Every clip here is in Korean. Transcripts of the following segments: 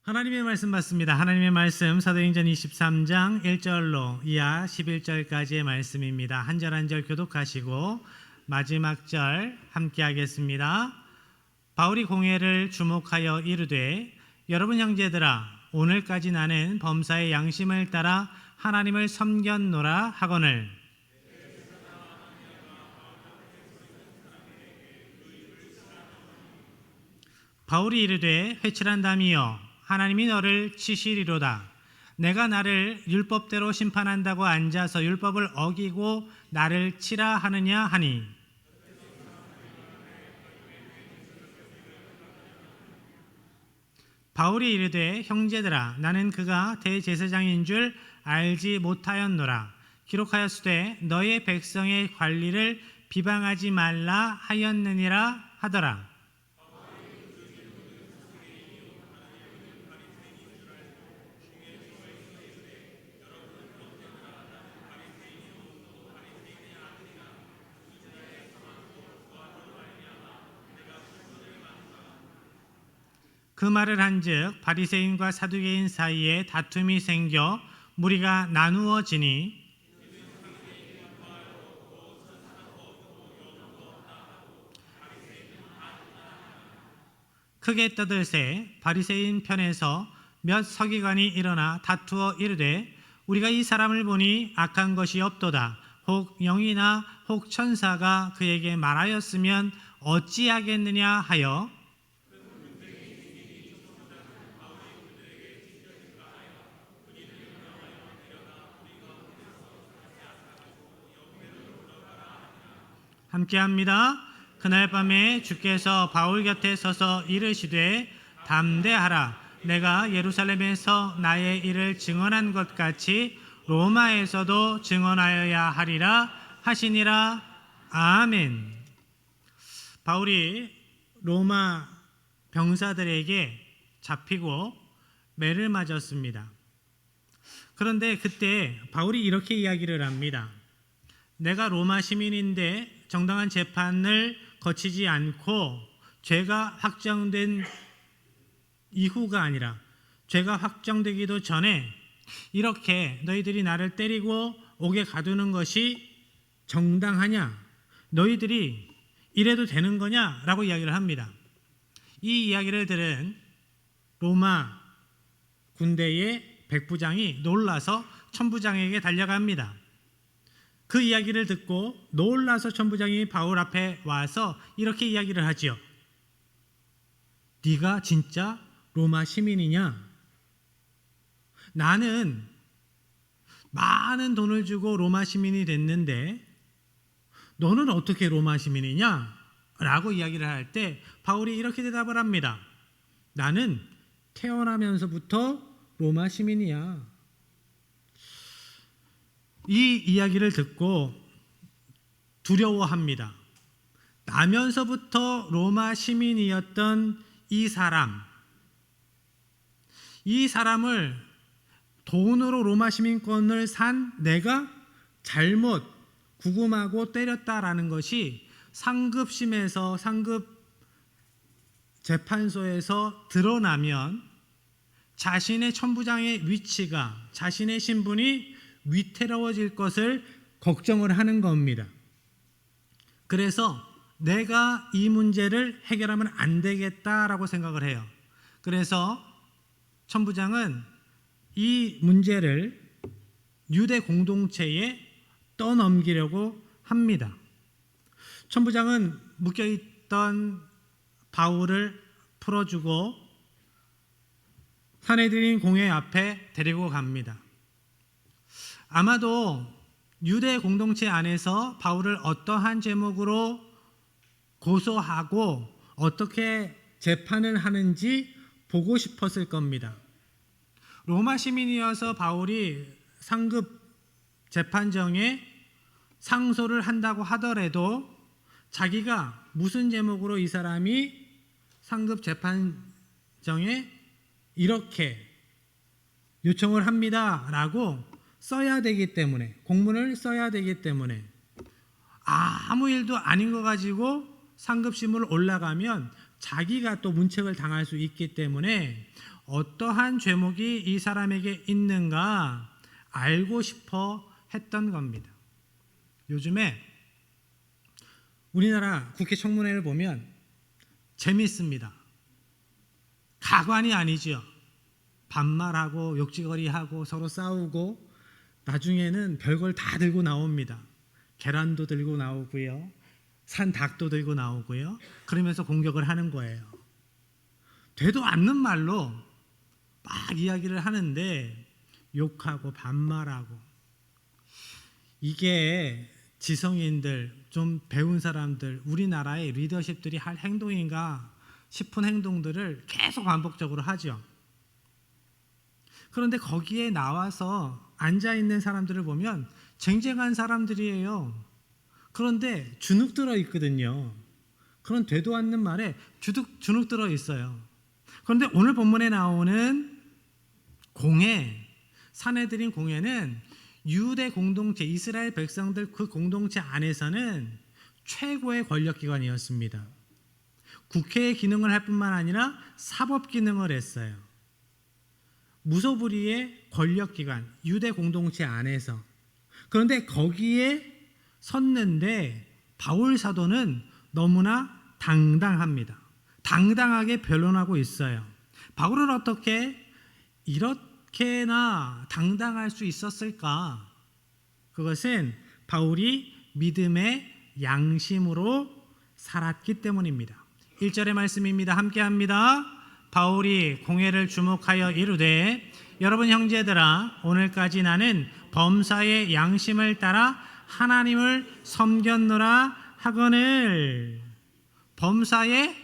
하나님의 말씀 받습니다. 하나님의 말씀 사도행전 23장 1절로 이하 11절까지의 말씀입니다. 한 절 한 절 교독하시고 마지막 절 함께 하겠습니다. 바울이 공회를 주목하여 이르되 여러분 형제들아 오늘까지 나는 범사의 양심을 따라 하나님을 섬겼노라 하거늘 바울이 이르되 회칠한다미여 하나님이 너를 치시리로다. 내가 나를 율법대로 심판한다고 앉아서 율법을 어기고 나를 치라 하느냐 하니 바울이 이르되 형제들아 나는 그가 대제사장인 줄 알지 못하였노라. 기록하였으되 너의 백성의 관리를 비방하지 말라 하였느니라 하더라. 그 말을 한즉 바리새인과 사두개인 사이에 다툼이 생겨 무리가 나누어지니 크게 떠들새 바리새인 편에서 몇 서기관이 일어나 다투어 이르되 우리가 이 사람을 보니 악한 것이 없도다. 혹 영이나 혹 천사가 그에게 말하였으면 어찌하겠느냐 하여 함께합니다. 그날 밤에 주께서 바울 곁에 서서 이르시되 담대하라. 내가 예루살렘에서 나의 일을 증언한 것 같이 로마에서도 증언하여야 하리라 하시니라. 아멘. 바울이 로마 병사들에게 잡히고 매를 맞았습니다. 그런데 그때 바울이 이렇게 이야기를 합니다. 내가 로마 시민인데 정당한 재판을 거치지 않고 죄가 확정된 이후가 아니라 죄가 확정되기도 전에 이렇게 너희들이 나를 때리고 옥에 가두는 것이 정당하냐? 너희들이 이래도 되는 거냐? 라고 이야기를 합니다. 이 이야기를 들은 로마 군대의 백부장이 놀라서 천부장에게 달려갑니다. 그 이야기를 듣고 놀라서 천부장이 바울 앞에 와서 이렇게 이야기를 하지요. 네가 진짜 로마 시민이냐? 나는 많은 돈을 주고 로마 시민이 됐는데 너는 어떻게 로마 시민이냐? 라고 이야기를 할 때 바울이 이렇게 대답을 합니다. 나는 태어나면서부터 로마 시민이야. 이 이야기를 듣고 두려워합니다. 나면서부터 로마 시민이었던 이 사람을 돈으로 로마 시민권을 산 내가 잘못 구금하고 때렸다라는 것이 상급심에서 상급 재판소에서 드러나면 자신의 천부장의 위치가 자신의 신분이 위태로워질 것을 걱정을 하는 겁니다. 그래서 내가 이 문제를 해결하면 안 되겠다라고 생각을 해요. 그래서 천부장은 이 문제를 유대 공동체에 떠넘기려고 합니다. 천부장은 묶여있던 바울을 풀어주고 산헤드린 공회 앞에 데리고 갑니다. 아마도 유대 공동체 안에서 바울을 어떠한 제목으로 고소하고 어떻게 재판을 하는지 보고 싶었을 겁니다. 로마 시민이어서 바울이 상급 재판정에 상소를 한다고 하더라도 자기가 무슨 제목으로 이 사람이 상급 재판정에 이렇게 요청을 합니다라고 써야 되기 때문에 공문을 써야 되기 때문에 아무 일도 아닌 거 가지고 상급심으로 올라가면 자기가 또 문책을 당할 수 있기 때문에 어떠한 죄목이 이 사람에게 있는가 알고 싶어 했던 겁니다. 요즘에 우리나라 국회 청문회를 보면 재미있습니다. 가관이 아니죠. 반말하고 욕지거리하고 서로 싸우고 나중에는 별걸 다 들고 나옵니다. 계란도 들고 나오고요. 산 닭도 들고 나오고요. 그러면서 공격을 하는 거예요. 되도 않는 말로 막 이야기를 하는데 욕하고 반말하고, 이게 지성인들, 좀 배운 사람들, 우리나라의 리더십들이 할 행동인가 싶은 행동들을 계속 반복적으로 하죠. 그런데 거기에 나와서 앉아있는 사람들을 보면 쟁쟁한 사람들이에요. 그런데 주눅 들어 있거든요. 그런 되도 않는 말에 주눅 들어 있어요. 그런데 오늘 본문에 나오는 공회, 사내들인 공회는 유대 공동체, 이스라엘 백성들 그 공동체 안에서는 최고의 권력기관이었습니다. 국회의 기능을 할 뿐만 아니라 사법 기능을 했어요. 무소불위의 권력기관, 유대 공동체 안에서. 그런데 거기에 섰는데 바울 사도는 너무나 당당합니다. 당당하게 변론하고 있어요. 바울은 어떻게 이렇게나 당당할 수 있었을까? 그것은 바울이 믿음의 양심으로 살았기 때문입니다. 1절의 말씀입니다. 함께합니다. 바울이 공회를 주목하여 이르되 여러분 형제들아, 오늘까지 나는 범사의 양심을 따라 하나님을 섬겼노라 하거늘. 범사의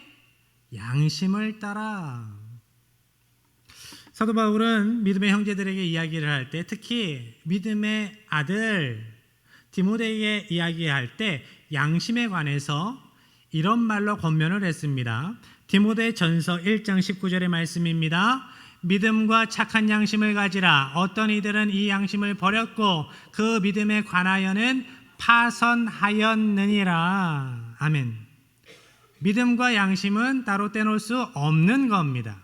양심을 따라. 사도 바울은 믿음의 형제들에게 이야기를 할 때, 특히 믿음의 아들 디모데에게 이야기할 때 양심에 관해서 이런 말로 권면을 했습니다. 디모데전서 1장 19절의 말씀입니다. 믿음과 착한 양심을 가지라. 어떤 이들은 이 양심을 버렸고 그 믿음에 관하여는 파선하였느니라. 아멘. 믿음과 양심은 따로 떼놓을 수 없는 겁니다.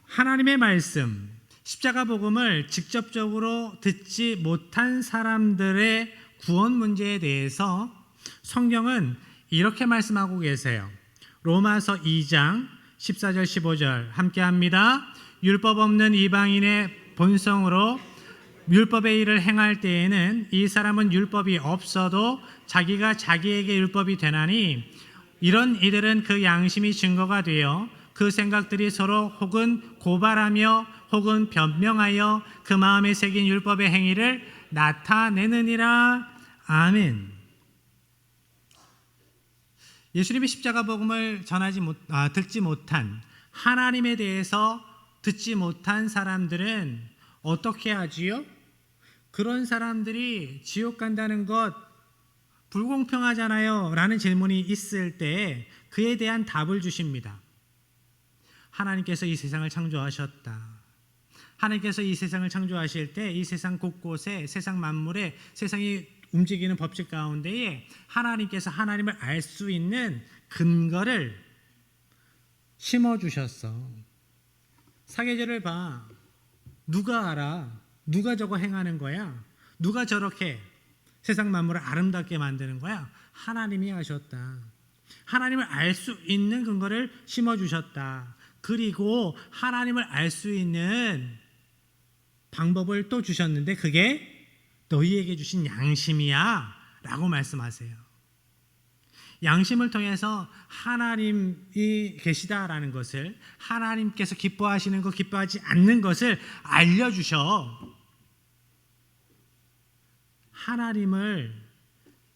하나님의 말씀, 십자가 복음을 직접적으로 듣지 못한 사람들의 구원 문제에 대해서 성경은 이렇게 말씀하고 계세요. 로마서 2장 14절 15절 함께합니다. 율법 없는 이방인의 본성으로 율법의 일을 행할 때에는 이 사람은 율법이 없어도 자기가 자기에게 율법이 되나니, 이런 이들은 그 양심이 증거가 되어 그 생각들이 서로 혹은 고발하며 혹은 변명하여 그 마음에 새긴 율법의 행위를 나타내느니라. 아멘. 예수님의 십자가 복음을 듣지 못한, 하나님에 대해서 듣지 못한 사람들은 어떻게 하지요? 그런 사람들이 지옥 간다는 것 불공평하잖아요 라는 질문이 있을 때 그에 대한 답을 주십니다. 하나님께서 이 세상을 창조하셨다. 하나님께서 이 세상을 창조하실 때 이 세상 곳곳에, 세상 만물에, 세상이 움직이는 법칙 가운데에 하나님께서 하나님을 알 수 있는 근거를 심어주셨어. 사계절을 봐. 누가 알아? 누가 저거 행하는 거야? 누가 저렇게 세상 만물을 아름답게 만드는 거야? 하나님이 하셨다. 하나님을 알 수 있는 근거를 심어주셨다. 그리고 하나님을 알 수 있는 방법을 또 주셨는데 그게 너희에게 주신 양심이야 라고 말씀하세요. 양심을 통해서 하나님이 계시다라는 것을, 하나님께서 기뻐하시는 것, 기뻐하지 않는 것을 알려주셔. 하나님을,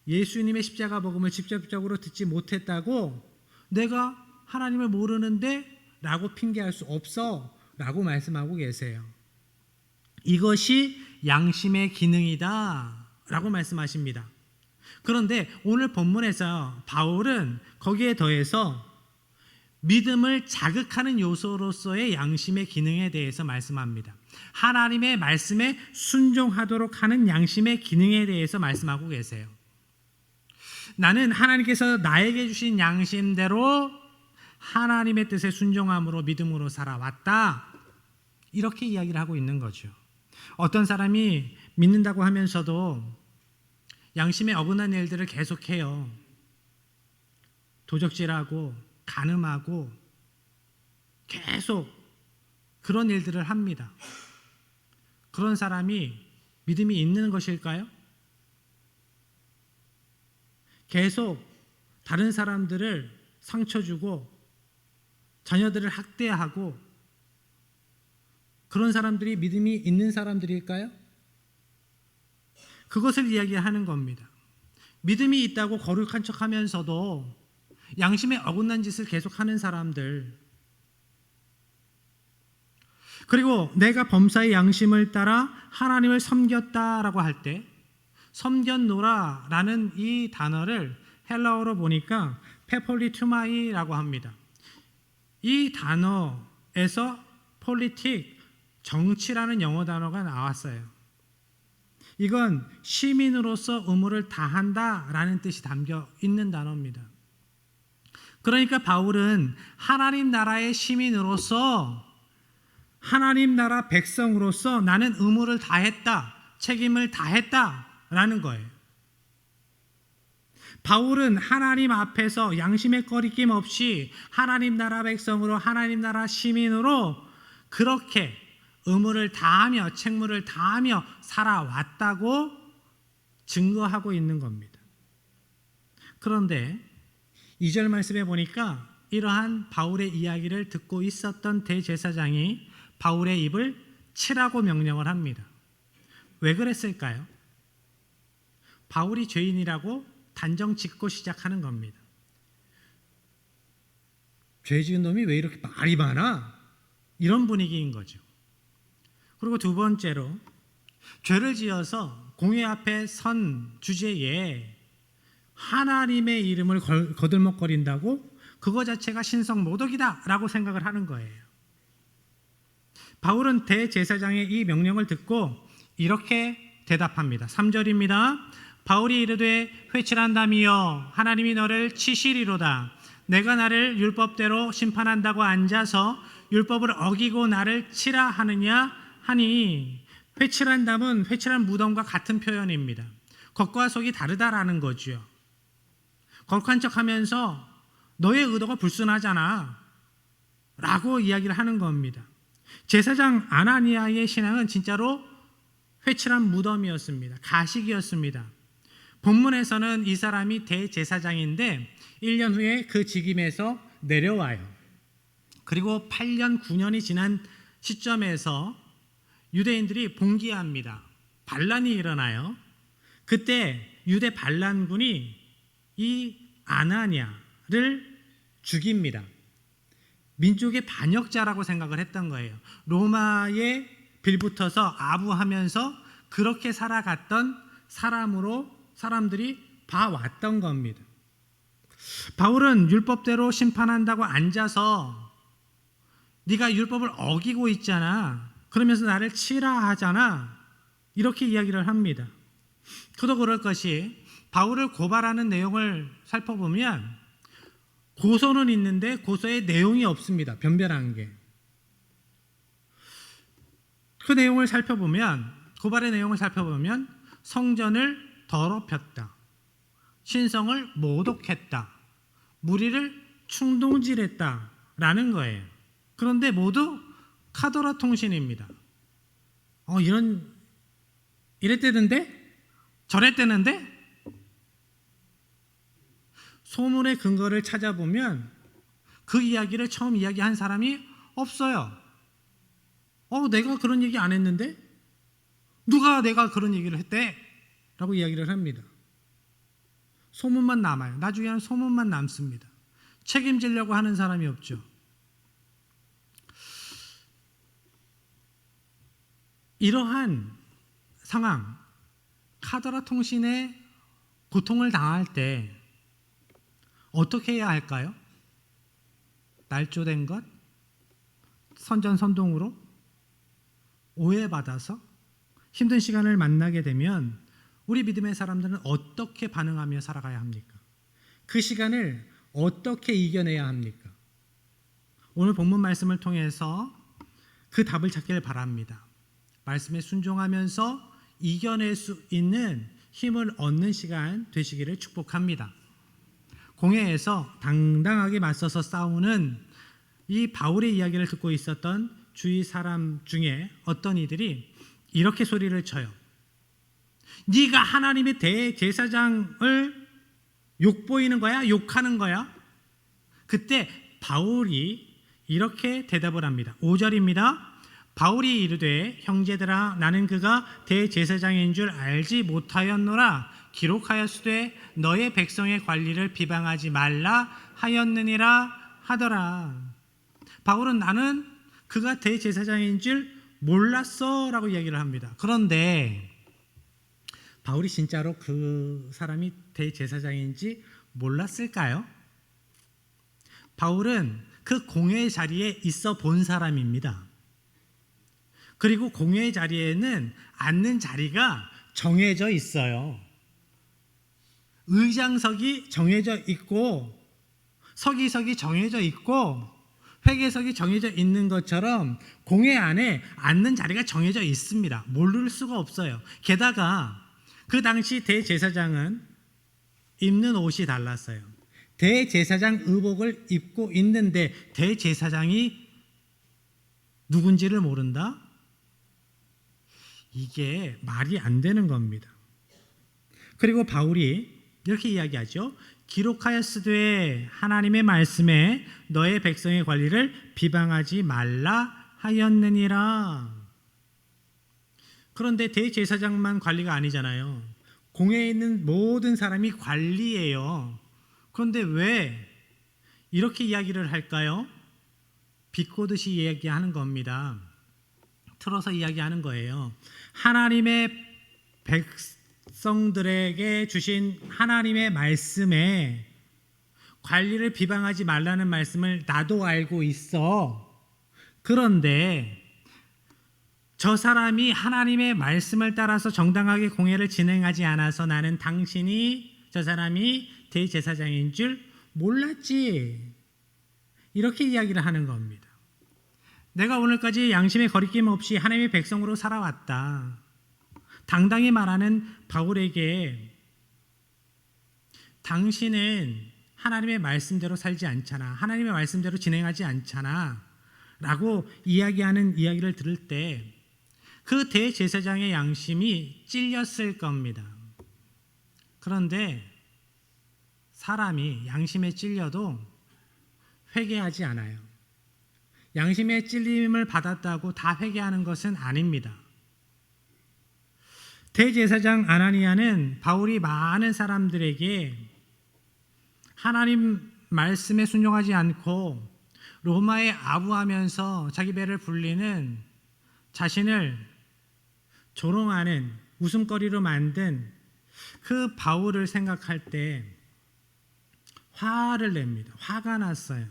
예수님의 십자가 복음을 직접적으로 듣지 못했다고 내가 하나님을 모르는데 라고 핑계할 수 없어 라고 말씀하고 계세요. 이것이 양심의 기능이다 라고 말씀하십니다. 그런데 오늘 본문에서 바울은 거기에 더해서 믿음을 자극하는 요소로서의 양심의 기능에 대해서 말씀합니다. 하나님의 말씀에 순종하도록 하는 양심의 기능에 대해서 말씀하고 계세요. 나는 하나님께서 나에게 주신 양심대로 하나님의 뜻에 순종함으로 믿음으로 살아왔다. 이렇게 이야기를 하고 있는 거죠. 어떤 사람이 믿는다고 하면서도 양심에 어긋난 일들을 계속해요. 도적질하고 간음하고 계속 그런 일들을 합니다. 그런 사람이 믿음이 있는 것일까요? 계속 다른 사람들을 상처 주고 자녀들을 학대하고 그런 사람들이 믿음이 있는 사람들일까요? 그것을 이야기하는 겁니다. 믿음이 있다고 거룩한 척하면서도 양심에 어긋난 짓을 계속하는 사람들, 그리고 내가 범사의 양심을 따라 하나님을 섬겼다라고 할 때 섬겼노라라는 이 단어를 헬라어로 보니까 페폴리투마이라고 합니다. 이 단어에서 폴리틱, 정치라는 영어 단어가 나왔어요. 이건 시민으로서 의무를 다한다라는 뜻이 담겨 있는 단어입니다. 그러니까 바울은 하나님 나라의 시민으로서, 하나님 나라 백성으로서 나는 의무를 다했다, 책임을 다했다라는 거예요. 바울은 하나님 앞에서 양심의 거리낌 없이 하나님 나라 백성으로, 하나님 나라 시민으로 그렇게 의무를 다하며 책무를 다하며 살아왔다고 증거하고 있는 겁니다. 그런데 2절 말씀에 보니까 이러한 바울의 이야기를 듣고 있었던 대제사장이 바울의 입을 치라고 명령을 합니다. 왜 그랬을까요? 바울이 죄인이라고 단정 짓고 시작하는 겁니다. 죄 지은 놈이 왜 이렇게 말이 많아? 이런 분위기인 거죠. 그리고 두 번째로, 죄를 지어서 공회 앞에 선 주제에 하나님의 이름을 거들먹거린다고 그거 자체가 신성모독이다 라고 생각을 하는 거예요. 바울은 대제사장의 이 명령을 듣고 이렇게 대답합니다. 3절입니다. 바울이 이르되 회칠한다미여 하나님이 너를 치시리로다. 내가 나를 율법대로 심판한다고 앉아서 율법을 어기고 나를 치라 하느냐 하니, 회칠한담은 회칠한 무덤과 같은 표현입니다. 겉과 속이 다르다라는 거죠. 거룩한 척하면서 너의 의도가 불순하잖아 라고 이야기를 하는 겁니다. 제사장 아나니아의 신앙은 진짜로 회칠한 무덤이었습니다. 가식이었습니다. 본문에서는 이 사람이 대제사장인데 1년 후에 그 직임에서 내려와요. 그리고 8년, 9년이 지난 시점에서 유대인들이 봉기합니다. 반란이 일어나요. 그때 유대 반란군이 이 아나니아를 죽입니다. 민족의 반역자라고 생각을 했던 거예요. 로마에 빌붙어서 아부하면서 그렇게 살아갔던 사람으로 사람들이 봐왔던 겁니다. 바울은 율법대로 심판한다고 앉아서 네가 율법을 어기고 있잖아, 그러면서 나를 치라 하잖아, 이렇게 이야기를 합니다. 그도 그럴 것이, 바울을 고발하는 내용을 살펴보면 고소는 있는데 고소의 내용이 없습니다. 변별한 게. 그 내용을 살펴보면, 고발의 내용을 살펴보면 성전을 더럽혔다, 신성을 모독했다, 무리를 충동질했다 라는 거예요. 그런데 모두 카더라 통신입니다. 이랬대는데? 저랬대는데? 소문의 근거를 찾아보면 그 이야기를 처음 이야기한 사람이 없어요. 내가 그런 얘기 안 했는데? 누가 내가 그런 얘기를 했대? 라고 이야기를 합니다. 소문만 남아요. 나중에는 소문만 남습니다. 책임지려고 하는 사람이 없죠. 이러한 상황, 카더라 통신에 고통을 당할 때 어떻게 해야 할까요? 날조된 것, 선전선동으로 오해받아서 힘든 시간을 만나게 되면 우리 믿음의 사람들은 어떻게 반응하며 살아가야 합니까? 그 시간을 어떻게 이겨내야 합니까? 오늘 본문 말씀을 통해서 그 답을 찾기를 바랍니다. 말씀에 순종하면서 이겨낼 수 있는 힘을 얻는 시간 되시기를 축복합니다. 공회에서 당당하게 맞서서 싸우는 이 바울의 이야기를 듣고 있었던 주위 사람 중에 어떤 이들이 이렇게 소리를 쳐요. 네가 하나님의 대제사장을 욕보이는 거야? 욕하는 거야? 그때 바울이 이렇게 대답을 합니다. 5절입니다. 바울이 이르되 형제들아 나는 그가 대제사장인 줄 알지 못하였노라. 기록하였으되 너의 백성의 관리를 비방하지 말라 하였느니라 하더라. 바울은 나는 그가 대제사장인 줄 몰랐어 라고 이야기를 합니다. 그런데 바울이 진짜로 그 사람이 대제사장인지 몰랐을까요? 바울은 그 공회의 자리에 있어 본 사람입니다. 그리고 공회의 자리에는 앉는 자리가 정해져 있어요. 의장석이 정해져 있고 서기석이 정해져 있고 회계석이 정해져 있는 것처럼 공회 안에 앉는 자리가 정해져 있습니다. 모를 수가 없어요. 게다가 그 당시 대제사장은 입는 옷이 달랐어요. 대제사장 의복을 입고 있는데 대제사장이 누군지를 모른다? 이게 말이 안 되는 겁니다. 그리고 바울이 이렇게 이야기하죠. 기록하였으되 하나님의 말씀에 너의 백성의 관리를 비방하지 말라 하였느니라. 그런데 대제사장만 관리가 아니잖아요. 공회에 있는 모든 사람이 관리예요. 그런데 왜 이렇게 이야기를 할까요? 비꼬듯이 이야기하는 겁니다. 틀어서 이야기하는 거예요. 하나님의 백성들에게 주신 하나님의 말씀에 관리를 비방하지 말라는 말씀을 나도 알고 있어. 그런데 저 사람이 하나님의 말씀을 따라서 정당하게 공회를 진행하지 않아서 나는 당신이 저 사람이 대제사장인 줄 몰랐지. 이렇게 이야기를 하는 겁니다. 내가 오늘까지 양심의 거리낌 없이 하나님의 백성으로 살아왔다. 당당히 말하는 바울에게 당신은 하나님의 말씀대로 살지 않잖아. 하나님의 말씀대로 진행하지 않잖아. 라고 이야기하는 이야기를 들을 때 그 대제사장의 양심이 찔렸을 겁니다. 그런데 사람이 양심에 찔려도 회개하지 않아요. 양심의 찔림을 받았다고 다 회개하는 것은 아닙니다. 대제사장 아나니아는 바울이 많은 사람들에게 하나님 말씀에 순종하지 않고 로마에 아부하면서 자기 배를 불리는 자신을 조롱하는 웃음거리로 만든 그 바울을 생각할 때 화를 냅니다. 화가 났어요.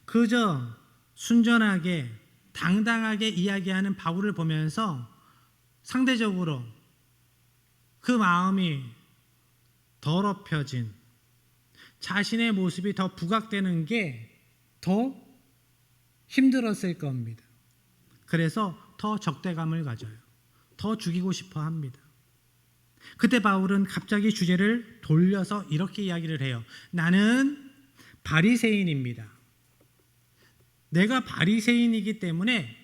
그저 순전하게 당당하게 이야기하는 바울을 보면서 상대적으로 그 마음이 더럽혀진 자신의 모습이 더 부각되는 게 더 힘들었을 겁니다. 그래서 더 적대감을 가져요. 더 죽이고 싶어 합니다. 그때 바울은 갑자기 주제를 돌려서 이렇게 이야기를 해요. 나는 바리새인입니다. 내가 바리새인이기 때문에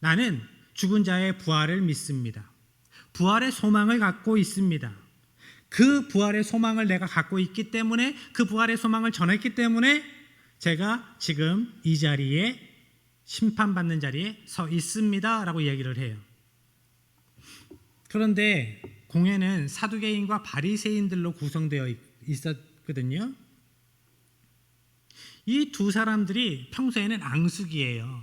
나는 죽은 자의 부활을 믿습니다. 부활의 소망을 갖고 있습니다. 그 부활의 소망을 내가 갖고 있기 때문에 그 부활의 소망을 전했기 때문에 제가 지금 이 자리에 심판받는 자리에 서 있습니다 라고 이야기를 해요. 그런데 공회는 사두개인과 바리새인들로 구성되어 있었거든요. 이 두 사람들이 평소에는 앙숙이에요.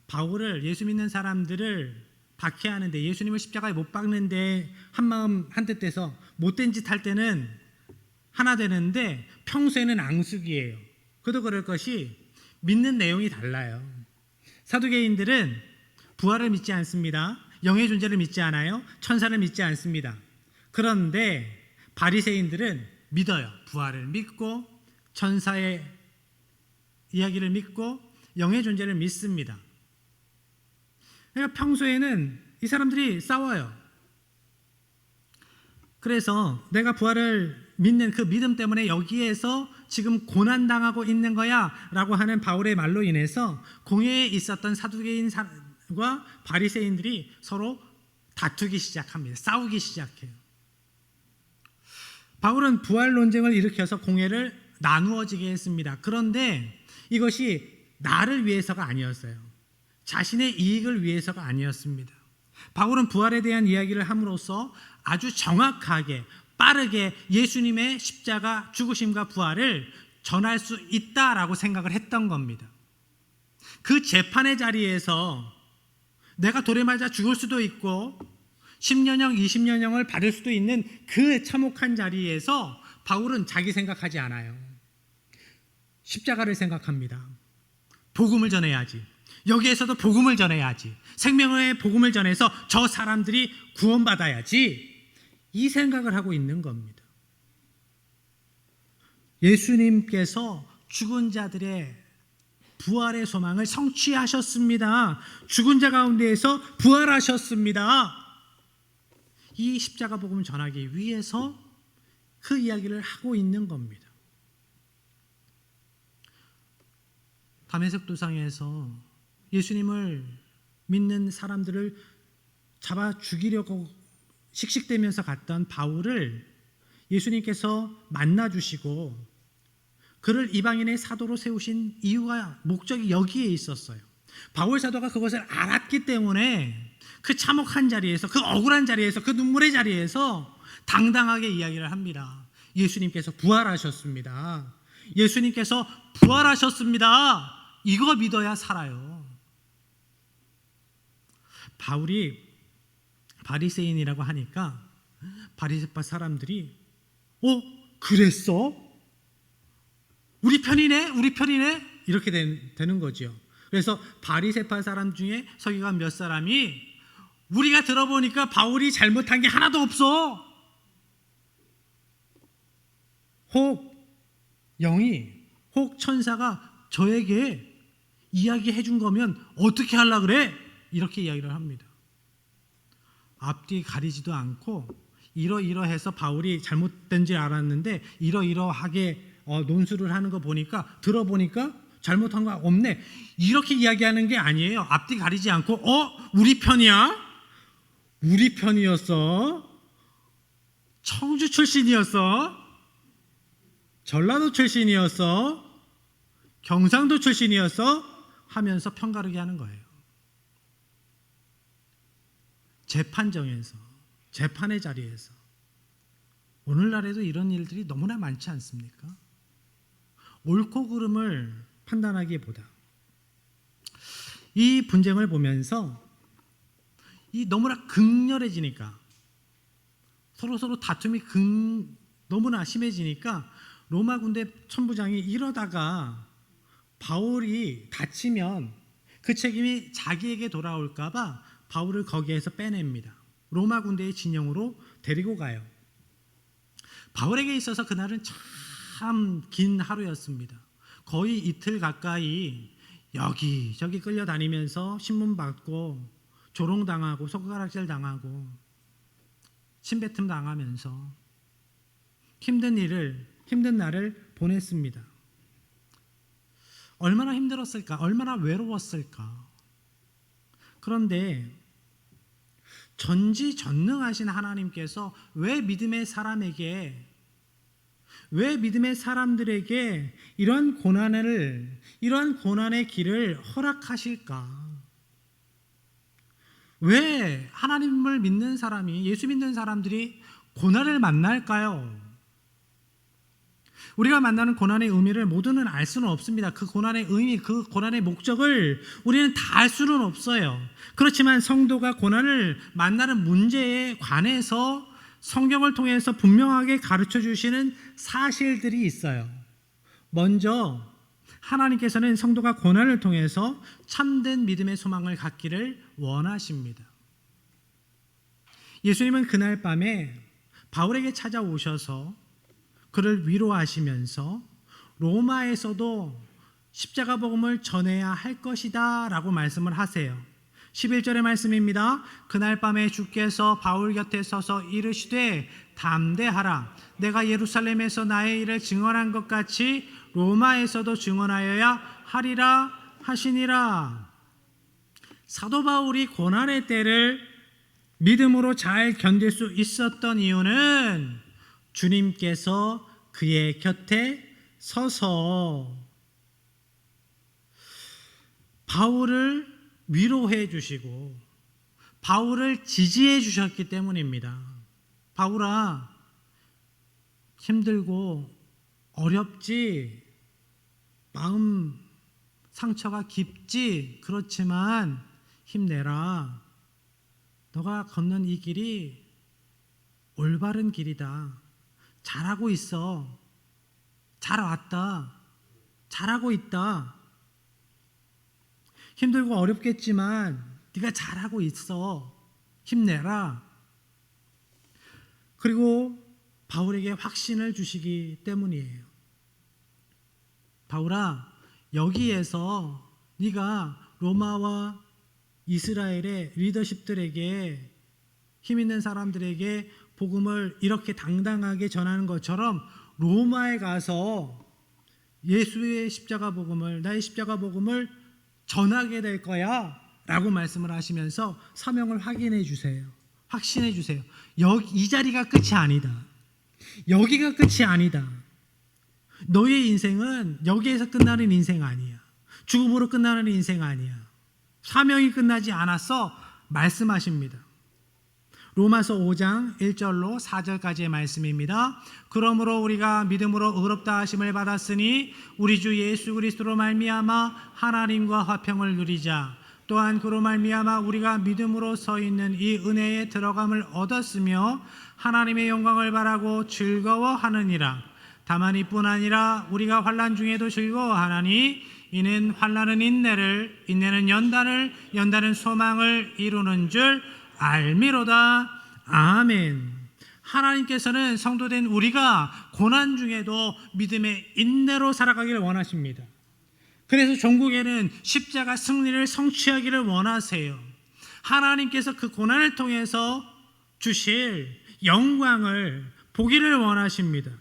바울을 예수 믿는 사람들을 박해하는데 예수님을 십자가에 못 박는데 한마음 한뜻 돼서 못된 짓 할 때는 하나 되는데 평소에는 앙숙이에요. 그도 그럴 것이 믿는 내용이 달라요. 사두개인들은 부활을 믿지 않습니다. 영의 존재를 믿지 않아요. 천사를 믿지 않습니다. 그런데 바리새인들은 믿어요. 부활을 믿고 천사의 이야기를 믿고 영의 존재를 믿습니다. 그러니까 평소에는 이 사람들이 싸워요. 그래서 내가 부활을 믿는 그 믿음 때문에 여기에서 지금 고난당하고 있는 거야 라고 하는 바울의 말로 인해서 공회에 있었던 사두개인과 바리새인들이 서로 다투기 시작합니다. 싸우기 시작해요. 바울은 부활 논쟁을 일으켜서 공회를 나누어지게 했습니다. 그런데 이것이 나를 위해서가 아니었어요. 자신의 이익을 위해서가 아니었습니다. 바울은 부활에 대한 이야기를 함으로써 아주 정확하게 빠르게 예수님의 십자가 죽으심과 부활을 전할 수 있다라고 생각을 했던 겁니다. 그 재판의 자리에서 내가 돌에 맞아 죽을 수도 있고 10년형, 20년형을 받을 수도 있는 그 참혹한 자리에서 바울은 자기 생각하지 않아요. 십자가를 생각합니다. 복음을 전해야지. 여기에서도 복음을 전해야지. 생명의 복음을 전해서 저 사람들이 구원받아야지. 이 생각을 하고 있는 겁니다. 예수님께서 죽은 자들의 부활의 소망을 성취하셨습니다. 죽은 자 가운데에서 부활하셨습니다. 이 십자가 복음을 전하기 위해서 그 이야기를 하고 있는 겁니다. 담에색 도상에서 예수님을 믿는 사람들을 잡아 죽이려고 씩씩대면서 갔던 바울을 예수님께서 만나주시고 그를 이방인의 사도로 세우신 이유가 목적이 여기에 있었어요. 바울 사도가 그것을 알았기 때문에 그 참혹한 자리에서, 그 억울한 자리에서, 그 눈물의 자리에서 당당하게 이야기를 합니다. 예수님께서 부활하셨습니다. 예수님께서 부활하셨습니다. 이거 믿어야 살아요. 바울이 바리새인이라고 하니까 바리새파 사람들이 그랬어? 우리 편이네? 우리 편이네? 이렇게 되는 거죠. 그래서 바리새파 사람 중에 서기관 몇 사람이 우리가 들어보니까 바울이 잘못한 게 하나도 없어. 혹 천사가 저에게 이야기해 준 거면 어떻게 하려고 그래? 이렇게 이야기를 합니다. 앞뒤 가리지도 않고 이러이러해서 바울이 잘못된 줄 알았는데 이러이러하게 논술을 하는 거 들어보니까 잘못한 거 없네. 이렇게 이야기하는 게 아니에요. 앞뒤 가리지 않고 우리 편이야? 우리 편이었어? 청주 출신이었어? 전라도 출신이었어? 경상도 출신이었어? 하면서 편가르게 하는 거예요. 재판정에서, 재판의 자리에서. 오늘날에도 이런 일들이 너무나 많지 않습니까? 옳고 그름을 판단하기보다 이 분쟁을 보면서 이 너무나 극렬해지니까 서로 다툼이 너무나 심해지니까 로마 군대 천부장이 이러다가 바울이 다치면 그 책임이 자기에게 돌아올까 봐 바울을 거기에서 빼냅니다. 로마 군대의 진영으로 데리고 가요. 바울에게 있어서 그날은 참 긴 하루였습니다. 거의 이틀 가까이 여기저기 끌려다니면서 신문 받고 조롱당하고 손가락질 당하고 침뱉음 당하면서 힘든 날을 보냈습니다. 얼마나 힘들었을까? 얼마나 외로웠을까? 그런데 전지전능하신 하나님께서 왜 믿음의 사람들에게 이런 고난의 길을 허락하실까? 왜 하나님을 믿는 사람이, 예수 믿는 사람들이 고난을 만날까요? 우리가 만나는 고난의 의미를 모두는 알 수는 없습니다. 그 고난의 의미, 그 고난의 목적을 우리는 다 알 수는 없어요. 그렇지만 성도가 고난을 만나는 문제에 관해서 성경을 통해서 분명하게 가르쳐 주시는 사실들이 있어요. 먼저 하나님께서는 성도가 고난을 통해서 참된 믿음의 소망을 갖기를 원하십니다. 예수님은 그날 밤에 바울에게 찾아오셔서 그를 위로하시면서 로마에서도 십자가 복음을 전해야 할 것이다 라고 말씀을 하세요. 11절의 말씀입니다. 그날 밤에 주께서 바울 곁에 서서 이르시되 담대하라. 내가 예루살렘에서 나의 일을 증언한 것 같이 로마에서도 증언하여야 하리라 하시니라. 사도 바울이 고난의 때를 믿음으로 잘 견딜 수 있었던 이유는 주님께서 그의 곁에 서서 바울을 위로해 주시고 바울을 지지해 주셨기 때문입니다. 바울아, 힘들고 어렵지, 마음 상처가 깊지, 그렇지만 힘내라. 너가 걷는 이 길이 올바른 길이다. 잘하고 있어. 잘 왔다. 잘하고 있다. 힘들고 어렵겠지만 네가 잘하고 있어. 힘내라. 그리고 바울에게 확신을 주시기 때문이에요. 바울아, 여기에서 네가 로마와 이스라엘의 리더십들에게, 힘 있는 사람들에게 복음을 이렇게 당당하게 전하는 것처럼 로마에 가서 예수의 십자가 복음을, 나의 십자가 복음을 전하게 될 거야 라고 말씀을 하시면서 사명을 확인해 주세요. 확신해 주세요. 이 자리가 끝이 아니다. 여기가 끝이 아니다. 너의 인생은 여기에서 끝나는 인생 아니야. 죽음으로 끝나는 인생 아니야. 사명이 끝나지 않았어 말씀하십니다. 로마서 5장 1절로 4절까지의 말씀입니다. 그러므로 우리가 믿음으로 의롭다 하심을 받았으니 우리 주 예수 그리스도로 말미암아 하나님과 화평을 누리자. 또한 그로 말미암아 우리가 믿음으로 서 있는 이 은혜에 들어감을 얻었으며 하나님의 영광을 바라고 즐거워하느니라. 다만 이뿐 아니라 우리가 환난 중에도 즐거워하나니 이는 환난은 인내를, 인내는 연단을, 연단은 소망을 이루는 줄 알미로다. 아멘. 하나님께서는 성도된 우리가 고난 중에도 믿음의 인내로 살아가기를 원하십니다. 그래서 종국에는 십자가 승리를 성취하기를 원하세요. 하나님께서 그 고난을 통해서 주실 영광을 보기를 원하십니다.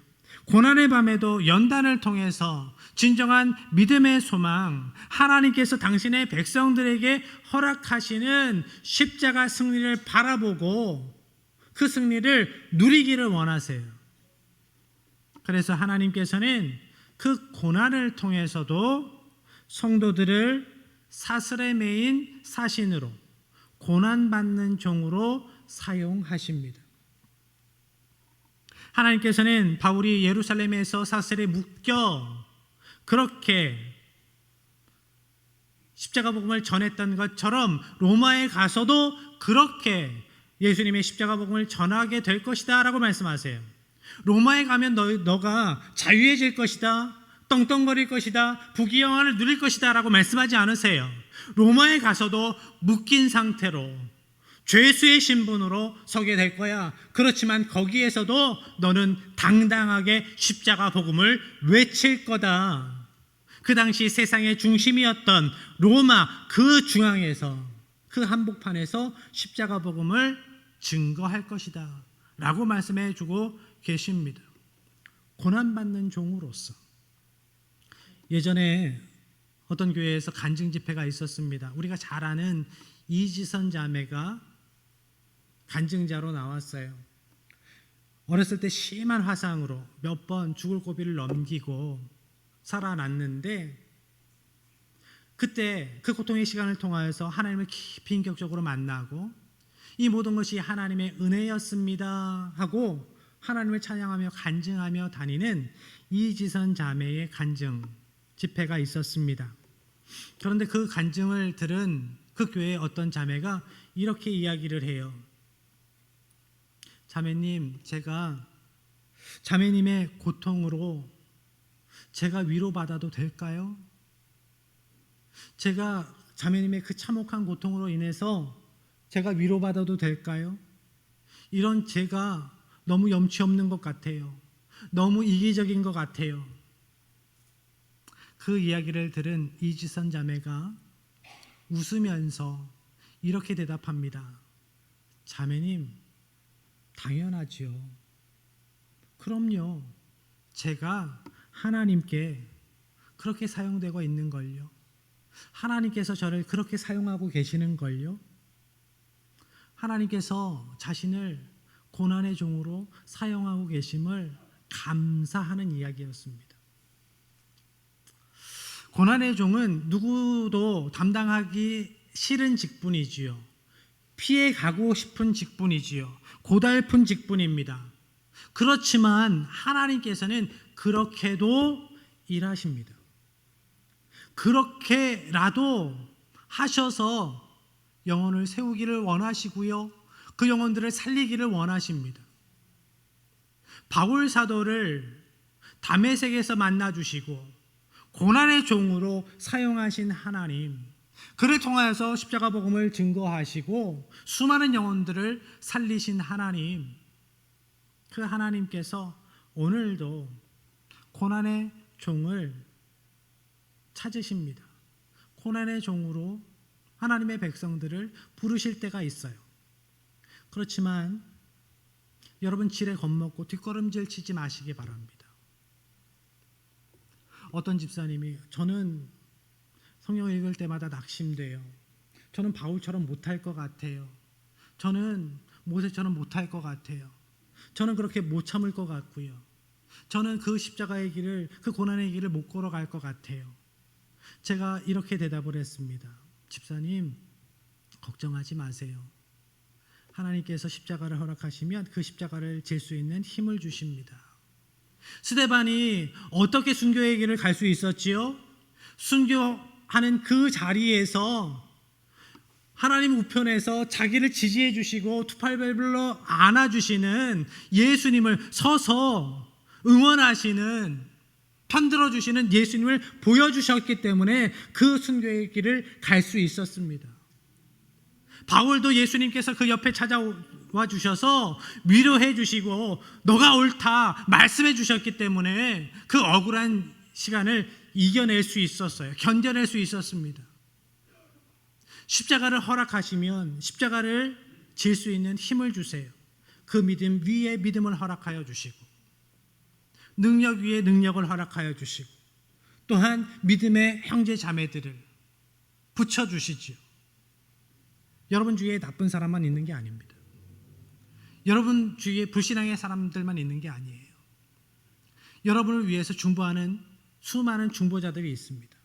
고난의 밤에도 연단을 통해서 진정한 믿음의 소망, 하나님께서 당신의 백성들에게 허락하시는 십자가 승리를 바라보고 그 승리를 누리기를 원하세요. 그래서 하나님께서는 그 고난을 통해서도 성도들을 사슬에 매인 사신으로, 고난받는 종으로 사용하십니다. 하나님께서는 바울이 예루살렘에서 사슬에 묶여 그렇게 십자가 복음을 전했던 것처럼 로마에 가서도 그렇게 예수님의 십자가 복음을 전하게 될 것이다 라고 말씀하세요. 로마에 가면 너가 자유해질 것이다, 떵떵거릴 것이다, 부귀영화를 누릴 것이다 라고 말씀하지 않으세요. 로마에 가서도 묶인 상태로 죄수의 신분으로 서게 될 거야. 그렇지만 거기에서도 너는 당당하게 십자가 복음을 외칠 거다. 그 당시 세상의 중심이었던 로마 그 중앙에서, 그 한복판에서 십자가 복음을 증거할 것이다 라고 말씀해 주고 계십니다. 고난받는 종으로서. 예전에 어떤 교회에서 간증 집회가 있었습니다. 우리가 잘 아는 이지선 자매가 간증자로 나왔어요. 어렸을 때 심한 화상으로 몇 번 죽을 고비를 넘기고 살아났는데, 그때 그 고통의 시간을 통하여서 하나님을 깊이 인격적으로 만나고 이 모든 것이 하나님의 은혜였습니다 하고 하나님을 찬양하며 간증하며 다니는 이지선 자매의 간증 집회가 있었습니다. 그런데 그 간증을 들은 그 교회의 어떤 자매가 이렇게 이야기를 해요. 자매님, 제가 자매님의 고통으로 제가 위로받아도 될까요? 제가 자매님의 그 참혹한 고통으로 인해서 제가 위로받아도 될까요? 이런 제가 너무 염치 없는 것 같아요. 너무 이기적인 것 같아요. 그 이야기를 들은 이지선 자매가 웃으면서 이렇게 대답합니다. 자매님, 당연하지요. 그럼요. 제가 하나님께 그렇게 사용되고 있는 걸요. 하나님께서 저를 그렇게 사용하고 계시는 걸요. 하나님께서 자신을 고난의 종으로 사용하고 계심을 감사하는 이야기였습니다. 고난의 종은 누구도 담당하기 싫은 직분이지요. 피해 가고 싶은 직분이지요. 고달픈 직분입니다. 그렇지만 하나님께서는 그렇게도 일하십니다. 그렇게라도 하셔서 영혼을 세우기를 원하시고요. 그 영혼들을 살리기를 원하십니다. 바울 사도를 다메섹에서 만나주시고 고난의 종으로 사용하신 하나님, 그를 통하여서 십자가 복음을 증거하시고 수많은 영혼들을 살리신 하나님, 그 하나님께서 오늘도 고난의 종을 찾으십니다. 고난의 종으로 하나님의 백성들을 부르실 때가 있어요. 그렇지만 여러분 지레 겁먹고 뒷걸음질 치지 마시기 바랍니다. 어떤 집사님이 저는 성경 읽을 때마다 낙심돼요. 저는 바울처럼 못할 것 같아요. 저는 모세처럼 못할 것 같아요. 저는 그렇게 못 참을 것 같고요. 저는 그 십자가의 길을, 그 고난의 길을 못 걸어갈 것 같아요. 제가 이렇게 대답을 했습니다. 집사님, 걱정하지 마세요. 하나님께서 십자가를 허락하시면 그 십자가를 질 수 있는 힘을 주십니다. 스데반이 어떻게 순교의 길을 갈 수 있었지요? 순교하는 그 자리에서 하나님 우편에서 자기를 지지해 주시고 투팔벨로 안아주시는 예수님을 서서 응원하시는, 편들어 주시는 예수님을 보여주셨기 때문에 그 순교의 길을 갈 수 있었습니다. 바울도 예수님께서 그 옆에 찾아와 주셔서 위로해 주시고 너가 옳다 말씀해 주셨기 때문에 그 억울한 시간을 이겨낼 수 있었어요. 견뎌낼 수 있었습니다. 십자가를 허락하시면 십자가를 질 수 있는 힘을 주세요. 그 믿음 위에 믿음을 허락하여 주시고 능력 위에 능력을 허락하여 주시고 또한 믿음의 형제 자매들을 붙여주시지요. 여러분 주위에 나쁜 사람만 있는 게 아닙니다. 여러분 주위에 불신앙의 사람들만 있는 게 아니에요. 여러분을 위해서 중보하는 수많은 중보자들이 있습니다.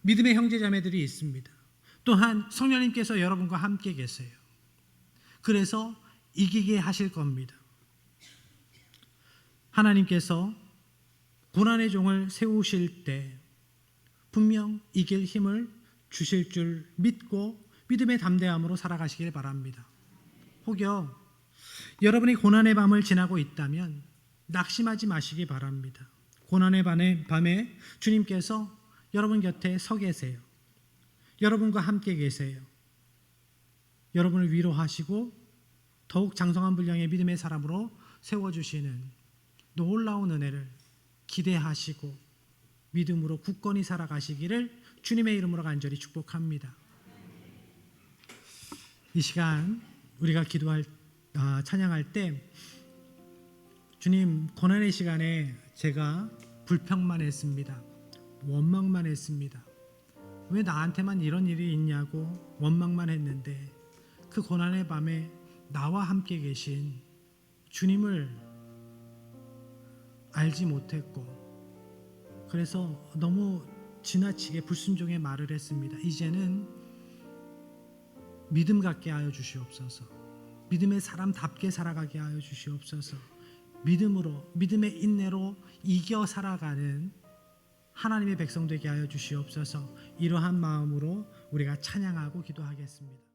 믿음의 형제 자매들이 있습니다. 또한 성령님께서 여러분과 함께 계세요. 그래서 이기게 하실 겁니다. 하나님께서 고난의 종을 세우실 때 분명 이길 힘을 주실 줄 믿고 믿음의 담대함으로 살아가시길 바랍니다. 혹여 여러분이 고난의 밤을 지나고 있다면 낙심하지 마시기 바랍니다. 고난의 밤에 주님께서 여러분 곁에 서 계세요. 여러분과 함께 계세요. 여러분을 위로하시고 더욱 장성한 분량의 믿음의 사람으로 세워주시는 놀라운 은혜를 기대하시고 믿음으로 굳건히 살아가시기를 주님의 이름으로 간절히 축복합니다. 이 시간 우리가 찬양할 때 주님, 고난의 시간에 제가 불평만 했습니다. 원망만 했습니다. 왜 나한테만 이런 일이 있냐고 원망만 했는데 그 고난의 밤에 나와 함께 계신 주님을 알지 못했고 그래서 너무 지나치게 불순종의 말을 했습니다. 이제는 믿음 갖게 하여 주시옵소서. 믿음의 사람답게 살아가게 하여 주시옵소서. 믿음으로, 믿음의 인내로 이겨 살아가는 하나님의 백성 되게 하여 주시옵소서. 이러한 마음으로 우리가 찬양하고 기도하겠습니다.